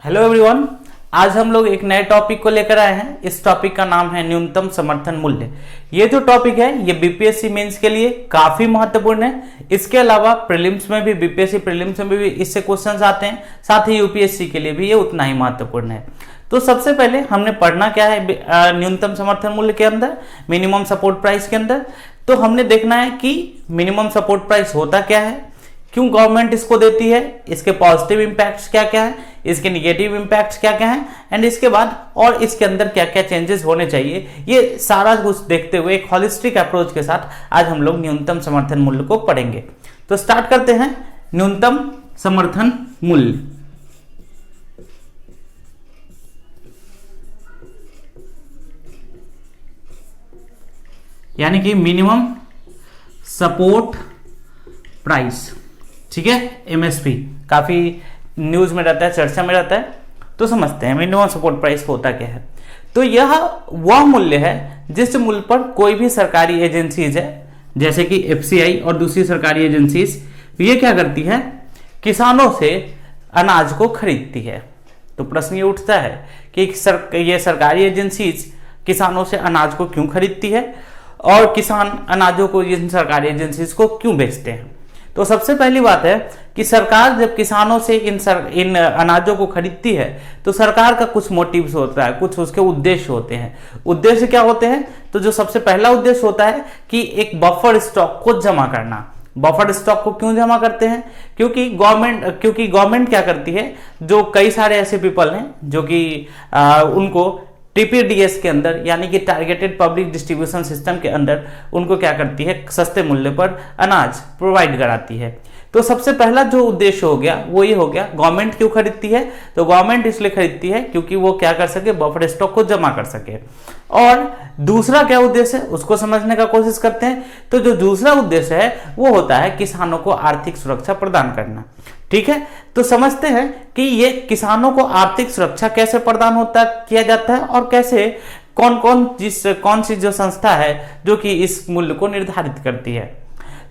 Hello everyone. आज हम लोग एक नए टॉपिक को लेकर आए हैं। इस टॉपिक का नाम है न्यूनतम समर्थन मूल्य। ये जो टॉपिक है ये बीपीएससी मेंस के लिए काफी महत्वपूर्ण है। इसके अलावा प्रीलिम्स में भी, बीपीएससी प्रीलिम्स में भी इससे क्वेश्चंस आते हैं, साथ ही यूपीएससी के लिए भी ये उतना ही महत्वपूर्ण है। तो सबसे पहले हमने पढ़ना क्या है न्यूनतम समर्थन मूल्य के अंदर, मिनिमम सपोर्ट प्राइस के अंदर। तो हमने देखना है कि मिनिमम सपोर्ट प्राइस होता क्या है, क्यों गवर्नमेंट इसको देती है, इसके पॉजिटिव इंपैक्ट्स क्या क्या है, इसके निगेटिव इंपैक्ट्स क्या क्या हैं, एंड इसके बाद और इसके अंदर क्या क्या चेंजेस होने चाहिए, ये सारा कुछ देखते हुए एक हॉलिस्टिक अप्रोच के साथ आज हम लोग न्यूनतम समर्थन मूल्य को पढ़ेंगे। तो स्टार्ट करते हैं। न्यूनतम समर्थन मूल्य यानी कि मिनिमम सपोर्ट प्राइस, ठीक है, एमएसपी काफी न्यूज में रहता है, चर्चा में रहता है। तो समझते हैं मिनिमम सपोर्ट प्राइस होता क्या है। तो यह वह मूल्य है जिस मूल्य पर कोई भी सरकारी एजेंसीज है, जैसे कि एफसीआई और दूसरी सरकारी एजेंसीज, ये क्या करती है, किसानों से अनाज को खरीदती है। तो प्रश्न ये उठता है कि ये सरकारी एजेंसीज किसानों से अनाज को क्यों खरीदती है और किसान अनाजों को इन सरकारी एजेंसीज को क्यों बेचते हैं। तो सबसे पहली बात है कि सरकार जब किसानों से इन अनाजों को खरीदती है तो सरकार का कुछ मोटिव्स होता है, कुछ उसके उद्देश्य होते हैं। उद्देश्य क्या होते हैं? तो जो सबसे पहला उद्देश्य होता है कि एक बफर स्टॉक को जमा करना। बफर स्टॉक को क्यों जमा करते हैं? क्योंकि गवर्नमेंट क्या करती है, जो कई सारे ऐसे पीपल हैं जो कि उनको टीपीडीएस के अंदर यानी कि टारगेटेड पब्लिक डिस्ट्रीब्यूशन सिस्टम के अंदर उनको क्या करती है, सस्ते मूल्य पर अनाज प्रोवाइड कराती है। तो सबसे पहला जो उद्देश्य हो गया वो ये हो गया, गवर्नमेंट क्यों खरीदती है? तो गवर्नमेंट इसलिए खरीदती है क्योंकि वो क्या कर सके, बफर स्टॉक को जमा कर सके। और दूसरा क्या उद्देश्य है उसको समझने का कोशिश करते हैं। तो जो दूसरा उद्देश्य है वो होता है किसानों को आर्थिक सुरक्षा प्रदान करना। ठीक है, तो समझते हैं कि ये किसानों को आर्थिक सुरक्षा कैसे प्रदान किया जाता है और कैसे कौन सी जो संस्था है जो कि इस मूल्य को निर्धारित करती है।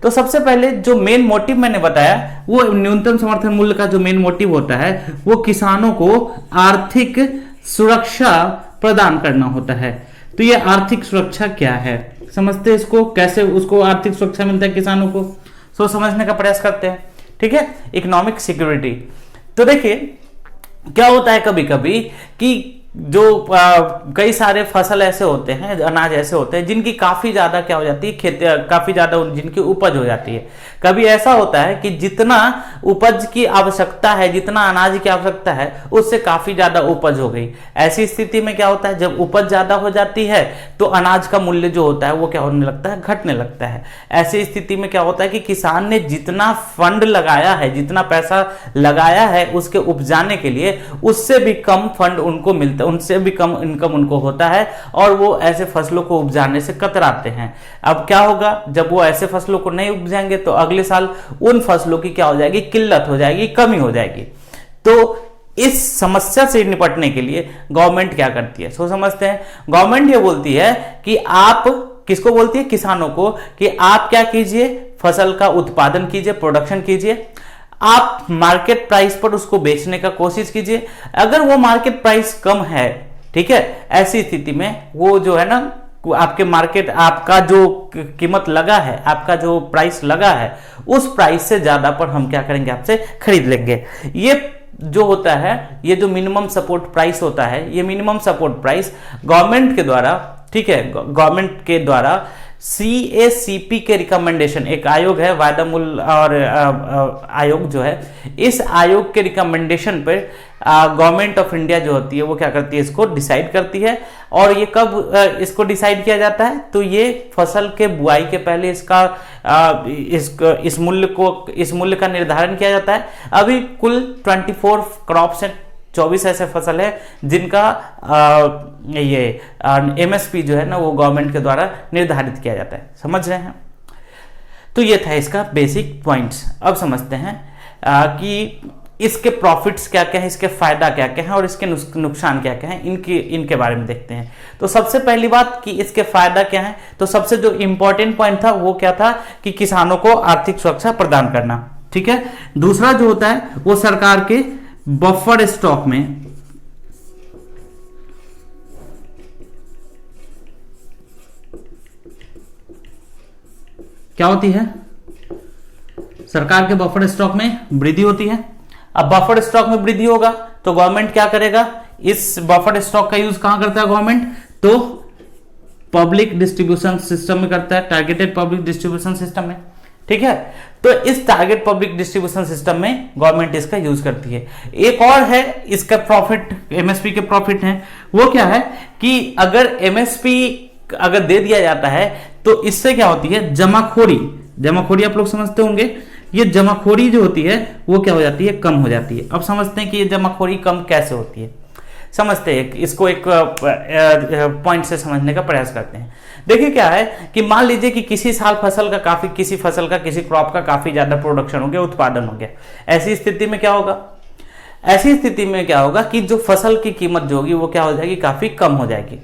तो सबसे पहले जो मेन मोटिव मैंने बताया, वो न्यूनतम समर्थन मूल्य का जो मेन मोटिव होता है वो किसानों को आर्थिक सुरक्षा प्रदान करना होता है। तो ये आर्थिक सुरक्षा क्या है, समझते हैं इसको, कैसे उसको आर्थिक सुरक्षा मिलता है किसानों को, सो समझने का प्रयास करते हैं। ठीक है, इकोनॉमिक सिक्योरिटी। तो देखिए क्या होता है कभी कभी कि जो कई सारे फसल ऐसे होते हैं, अनाज ऐसे होते हैं जिनकी काफी ज्यादा क्या हो जाती है, खेती काफी ज्यादा जिनकी उपज हो जाती है। कभी ऐसा होता है कि जितना उपज की आवश्यकता है, जितना अनाज की आवश्यकता है, उससे काफी ज्यादा उपज हो गई। ऐसी स्थिति में क्या होता है, जब उपज ज्यादा हो जाती है तो अनाज का मूल्य जो होता है वो क्या होने लगता है, घटने लगता है। ऐसी स्थिति में क्या होता है कि किसान ने जितना फंड लगाया है, जितना पैसा लगाया है उसके उपजाने के लिए, उससे भी कम फंड उनको मिलता, उनसे भी कम इनकम उनको होता है और वो ऐसे फसलों को उपजाने से कतराते हैं। अब क्या होगा, जब वो ऐसे फसलों को नहीं उपजाएंगे तो अगले साल उन फसलों की क्या हो जाएगी, किल्लत हो जाएगी, कमी हो जाएगी। तो इस समस्या से निपटने के लिए गवर्नमेंट क्या करती है, सो समझते हैं। गवर्नमेंट ये बोलती है कि आप, किसको बोलती है, किसानों को, कि आप क्या कीजिए, फसल का उत्पादन कीजिए, प्रोडक्शन कीजिए, आप मार्केट प्राइस पर उसको बेचने का कोशिश कीजिए। अगर वो मार्केट प्राइस कम है, ठीक है, ऐसी स्थिति में वो जो है ना, आपके मार्केट, आपका जो कीमत लगा है, आपका जो प्राइस लगा है, उस प्राइस से ज्यादा पर हम क्या करेंगे, आपसे खरीद लेंगे। ये जो होता है, ये जो मिनिमम सपोर्ट प्राइस होता है, ये मिनिमम सपोर्ट प्राइस गवर्नमेंट के द्वारा, ठीक है, गवर्नमेंट के द्वारा CACP के रिकमेंडेशन, एक आयोग है, वायदा मूल्य और आयोग जो है, इस आयोग के रिकमेंडेशन पर गवर्नमेंट ऑफ इंडिया जो होती है वो क्या करती है, इसको डिसाइड करती है। और ये कब इसको डिसाइड किया जाता है, तो ये फसल के बुआई के पहले इस मूल्य का निर्धारण किया जाता है। अभी कुल 24 क्रॉप्स हैं, 24 ऐसे फसल है जिनका ये एमएसपी जो है ना वो गवर्नमेंट के द्वारा निर्धारित किया जाता है। समझ रहे हैं? तो ये था इसका बेसिक पॉइंट्स। अब समझते हैं कि इसके प्रॉफिट्स क्या क्या है, इसके फायदा क्या क्या है और इसके नुकसान क्या क्या है, इनके बारे में देखते हैं। तो सबसे पहली बात कि इसके फायदा क्या है, तो सबसे जो इंपॉर्टेंट पॉइंट था वो क्या था कि किसानों को आर्थिक सुरक्षा प्रदान करना। ठीक है, दूसरा जो होता है वो सरकार के बफर स्टॉक में क्या होती है? सरकार के बफर स्टॉक में वृद्धि होती है। अब बफर स्टॉक में वृद्धि होगा तो गवर्नमेंट क्या करेगा? इस बफर स्टॉक का यूज कहां करता है गवर्नमेंट? तो पब्लिक डिस्ट्रीब्यूशन सिस्टम में करता है, टारगेटेड पब्लिक डिस्ट्रीब्यूशन सिस्टम में। ठीक है, तो इस टारगेट पब्लिक डिस्ट्रीब्यूशन सिस्टम में गवर्नमेंट इसका यूज करती है। एक और है इसका प्रॉफिट, एमएसपी के प्रॉफिट हैं, वो क्या है कि अगर एमएसपी अगर दे दिया जाता है तो इससे क्या होती है? जमाखोरी आप लोग समझते होंगे। ये जमाखोरी जो होती है वो क्या हो जाती है? कम हो जाती है। अब समझते हैं कि ये जमाखोरी कम कैसे होती है, समझते हैं, इसको एक पॉइंट से समझने का प्रयास करते हैं। देखिए क्या है कि मान लीजिए कि किसी साल किसी क्रॉप का काफी ज्यादा प्रोडक्शन हो गया, उत्पादन हो गया। ऐसी स्थिति में क्या होगा कि जो फसल की कीमत जो होगी वो क्या हो जाएगी? काफी कम हो जाएगी।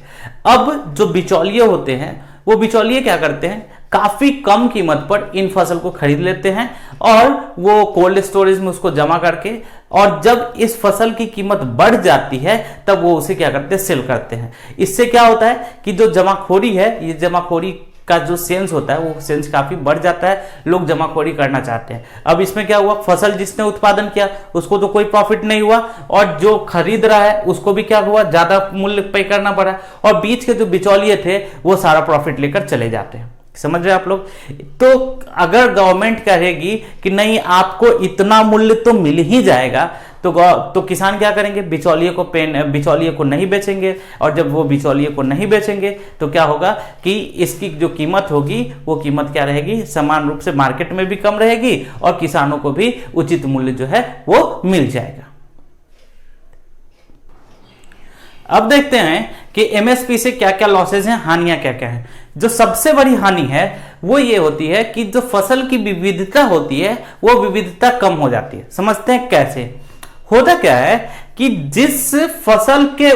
अब जो बिचौलिए होते हैं वो बिचौलिए क्या करते हैं? काफी कम कीमत पर इन फसल को खरीद लेते हैं और वो कोल्ड स्टोरेज में उसको जमा करके, और जब इस फसल की कीमत बढ़ जाती है तब वो उसे क्या करते हैं? सेल करते हैं। इससे क्या होता है कि जो जमाखोरी है, ये जमाखोरी का जो सेंस होता है वो सेंस काफी बढ़ जाता है, लोग जमाखोरी करना चाहते हैं। अब इसमें क्या हुआ? फसल जिसने उत्पादन किया उसको तो कोई प्रॉफिट नहीं हुआ, और जो खरीद रहा है उसको भी क्या हुआ? ज्यादा मूल्य पे करना पड़ा, और बीच के जो बिचौलिए थे वो सारा प्रॉफिट लेकर चले जाते हैं। समझ रहे आप लोग? तो अगर गवर्नमेंट कहेगी कि नहीं, आपको इतना मूल्य तो मिल ही जाएगा, तो किसान क्या करेंगे? बिचौलिए को नहीं बेचेंगे, और जब वो बिचौलिए को नहीं बेचेंगे तो क्या होगा कि इसकी जो कीमत होगी वो कीमत क्या रहेगी? समान रूप से मार्केट में भी कम रहेगी और किसानों को भी उचित मूल्य जो है वो मिल जाएगा। अब देखते हैं कि एमएसपी से क्या क्या लॉसेज हैं, हानियां क्या क्या हैं। जो सबसे बड़ी हानि है वो ये होती है कि जो फसल की विविधता होती है वो विविधता कम हो जाती है। समझते हैं कैसे? होता क्या है कि जिस फसल के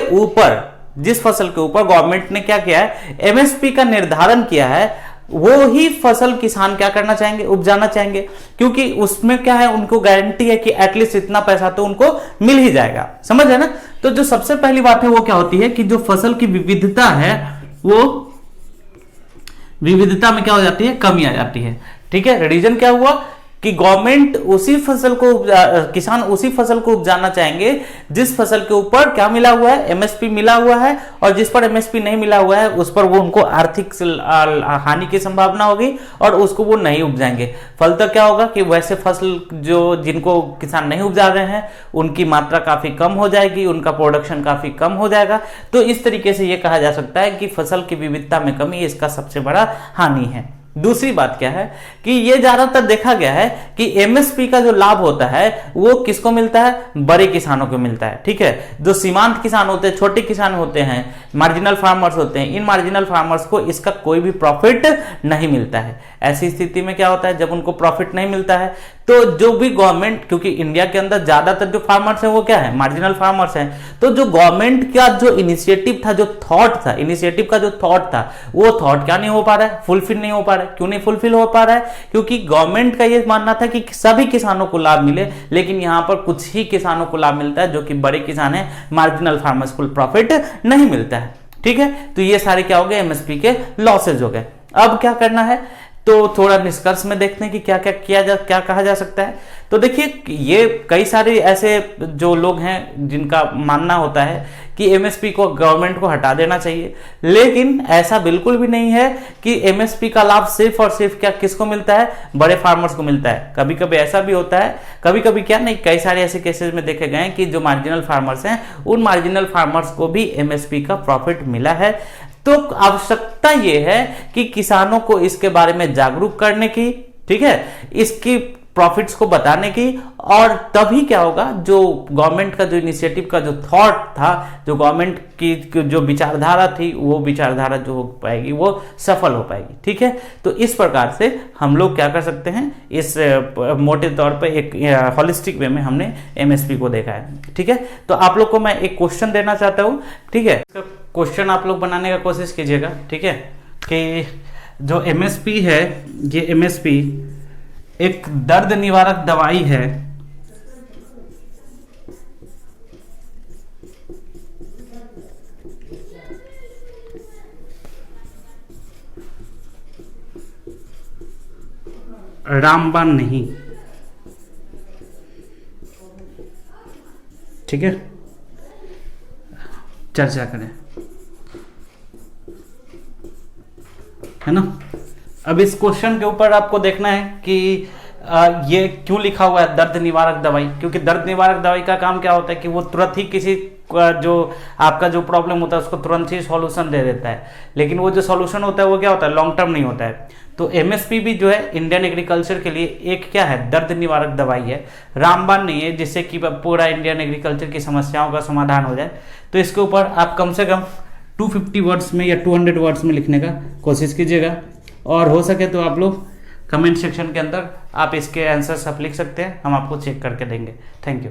ऊपर गवर्नमेंट ने क्या किया है? एमएसपी का निर्धारण किया है, वो ही फसल किसान क्या करना चाहेंगे? उपजाना चाहेंगे, क्योंकि उसमें क्या है? उनको गारंटी है कि एटलीस्ट इतना पैसा तो उनको मिल ही जाएगा। समझ है ना? तो जो सबसे पहली बात है वो क्या होती है कि जो फसल की विविधता है वो विविधता में क्या हो जाती है? कमी आ जाती है। ठीक है, रीजन क्या हुआ कि गवर्नमेंट किसान उसी फसल को उपजाना चाहेंगे जिस फसल के ऊपर क्या मिला हुआ है? एमएसपी मिला हुआ है, और जिस पर एमएसपी नहीं मिला हुआ है उस पर वो उनको आर्थिक हानि की संभावना होगी और उसको वो नहीं उपजाएंगे। फलतः क्या होगा कि वैसे फसल जिनको किसान नहीं उपजा रहे हैं उनकी मात्रा काफी कम हो जाएगी, उनका प्रोडक्शन काफी कम हो जाएगा। तो इस तरीके से ये कहा जा सकता है कि फसल की विविधता में कमी इसका सबसे बड़ा हानि है। दूसरी बात क्या है कि ये ज्यादातर देखा गया है कि एमएसपी का जो लाभ होता है वो किसको मिलता है? बड़े किसानों को मिलता है। ठीक है, जो सीमांत किसान होते हैं, छोटे किसान होते हैं, मार्जिनल फार्मर्स होते हैं, इन मार्जिनल फार्मर्स को इसका कोई भी प्रॉफिट नहीं मिलता है। ऐसी स्थिति में क्या होता है? जब उनको प्रॉफिट नहीं मिलता है तो जो भी गवर्नमेंट, क्योंकि इंडिया के अंदर ज्यादातर जो फार्मर्स हैं वो क्या है? मार्जिनल फार्मर्स हैं, तो जो गवर्नमेंट का जो इनिशिएटिव था, वो थॉट क्या नहीं हो पा रहा है? फुलफिल नहीं हो पा रहा है। क्यों नहीं फुलफिल हो पा रहा है? क्योंकि गवर्नमेंट का ये मानना था कि सभी किसानों को लाभ मिले, लेकिन यहां पर कुछ ही किसानों को लाभ मिलता है जो कि बड़े किसान हैं, मार्जिनल फार्मर्स को प्रॉफिट नहीं मिलता है। ठीक है, तो ये सारे क्या हो गए? एमएसपी के लॉसेज हो गए। अब क्या करना है? तो थोड़ा निष्कर्ष में देखते हैं कि क्या कहा जा सकता है। तो देखिए, ये कई सारे ऐसे जो लोग हैं जिनका मानना होता है कि एमएसपी को गवर्नमेंट को हटा देना चाहिए, लेकिन ऐसा बिल्कुल भी नहीं है कि एमएसपी का लाभ सिर्फ और सिर्फ क्या किसको मिलता है? बड़े फार्मर्स को मिलता है। कभी कभी ऐसा भी होता है, कभी कभी क्या नहीं, कई सारे ऐसे केसेस में देखे गए हैं कि जो मार्जिनल फार्मर्स हैं उन मार्जिनल फार्मर्स को भी एमएसपी का प्रॉफिट मिला है। तो आवश्यकता यह है कि किसानों को इसके बारे में जागरूक करने की, ठीक है, इसकी प्रॉफिट्स को बताने की, और तभी क्या होगा? जो गवर्नमेंट का जो इनिशिएटिव का जो थॉट था, जो गवर्नमेंट की जो विचारधारा थी, वो विचारधारा जो हो पाएगी वो सफल हो पाएगी। ठीक है, तो इस प्रकार से हम लोग क्या कर सकते हैं? इस मोटे तौर पे एक हॉलिस्टिक वे में हमने एमएसपी को देखा है। ठीक है, तो आप लोग को मैं एक क्वेश्चन देना चाहता हूं। ठीक है, क्वेश्चन आप लोग बनाने का कोशिश कीजिएगा। ठीक है, कि जो एमएसपी है, ये एमएसपी एक दर्द निवारक दवाई है रामबाण नहीं। ठीक है, चर्चा करें, है ना। अब इस क्वेश्चन के ऊपर आपको देखना है कि ये क्यों लिखा हुआ है दर्द निवारक दवाई, क्योंकि दर्द निवारक दवाई का काम क्या होता है कि वो तुरंत ही किसी जो आपका जो प्रॉब्लम होता है उसको तुरंत ही सॉल्यूशन दे देता है, लेकिन वो जो सॉल्यूशन होता है वो क्या होता है, लॉन्ग टर्म नहीं होता है। तो एमएसपी भी जो है इंडियन एग्रीकल्चर के लिए एक क्या है, दर्द निवारक दवाई है, रामबाण नहीं है, जिससे कि पूरा इंडियन एग्रीकल्चर की समस्याओं का समाधान हो जाए। तो इसके ऊपर आप कम से कम 250 वर्ड्स में या 200 वर्ड्स में लिखने का कोशिश कीजिएगा, और हो सके तो आप लोग कमेंट सेक्शन के अंदर आप इसके आंसर्स आप लिख सकते हैं, हम आपको चेक करके देंगे। Thank you.